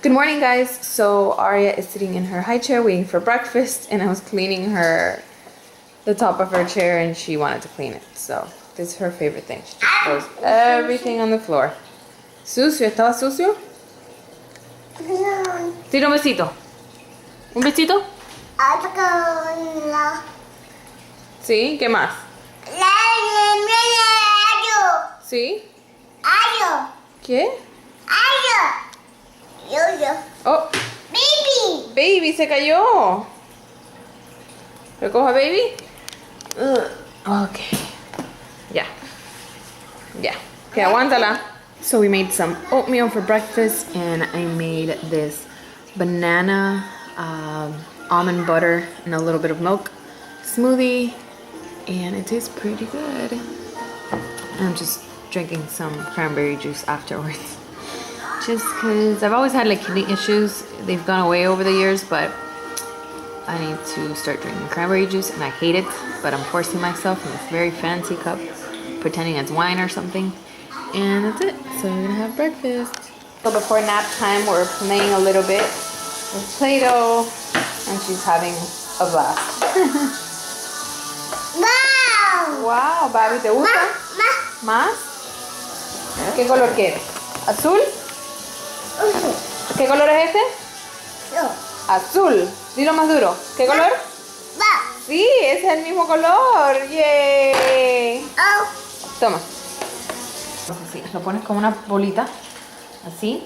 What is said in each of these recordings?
Good morning, guys. So Aria is sitting in her high chair waiting for breakfast, and I was cleaning the top of her chair, and she wanted to clean it. So this is her favorite thing. She just throws everything on the floor. Sucio, ¿estaba sucio? Tira un besito. ¿Un besito? Sí, ¿qué más? ¿Sí? ¿Qué? Oh, Baby, se cayó. ¿Recoja Baby? Okay. Ya. Okay, aguántala. So we made some oatmeal for breakfast, and I made this banana, almond butter, and a little bit of milk smoothie, and it tastes pretty good. I'm just drinking some cranberry juice afterwards. Just because I've always had like kidney issues. They've gone away over the years, but I need to start drinking cranberry juice, and I hate it, but I'm forcing myself in this very fancy cup, pretending it's wine or something. And that's it. So we're gonna have breakfast. So before nap time, we're playing a little bit with Play-Doh, and she's having a blast. Wow, Babi, ¿te gusta? ¿Más? ¿Qué color quieres? ¿Azul? ¿Qué color es este? Azul. Dilo más duro. ¿Qué color? Sí, es el mismo color. ¡Yay! Toma. Así, lo pones como una bolita. Así.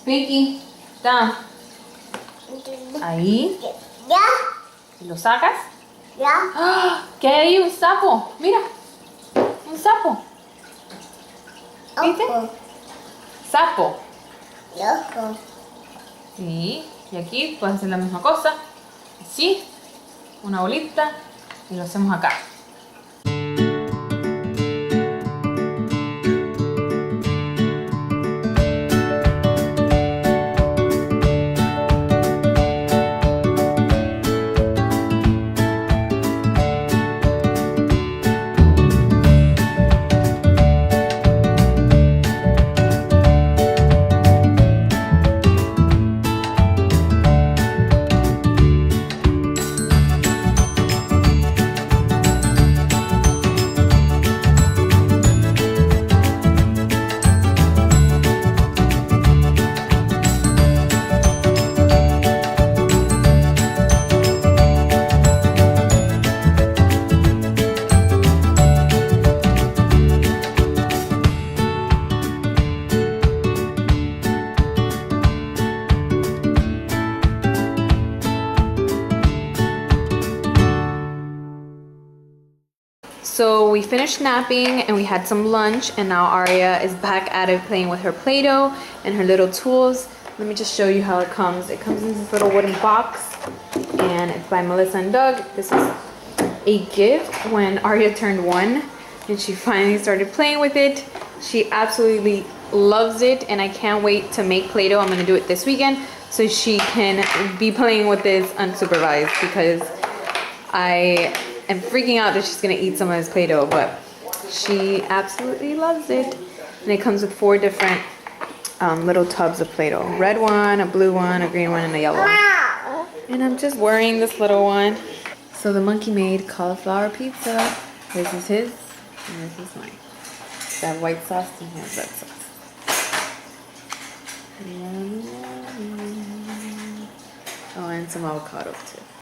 Pinky, down. Ahí. ¿Y lo sacas? ¡Ah! ¿Qué hay ahí? Un sapo. Mira. Un sapo. ¿Viste? Sapo. Sí. Y aquí puedes hacer la misma cosa. Así. Una bolita. Y lo hacemos acá. So we finished napping and we had some lunch, and now Aria is back at it playing with her Play-Doh and her little tools. Let me just show you how it comes. It comes in this little wooden box, and it's by Melissa and Doug. This is a gift when Aria turned 1 and she finally started playing with it. She absolutely loves it, and I can't wait to make Play-Doh. I'm gonna do it this weekend so she can be playing with this unsupervised, because I'm freaking out that she's gonna eat some of this Play-Doh, but she absolutely loves it. And it comes with 4 different little tubs of Play-Doh. Red one, a blue one, a green one, and a yellow one. And I'm just wearing this little one. So the monkey made cauliflower pizza. This is his, and this is mine. That white sauce, and here's red sauce. Oh, and some avocado too.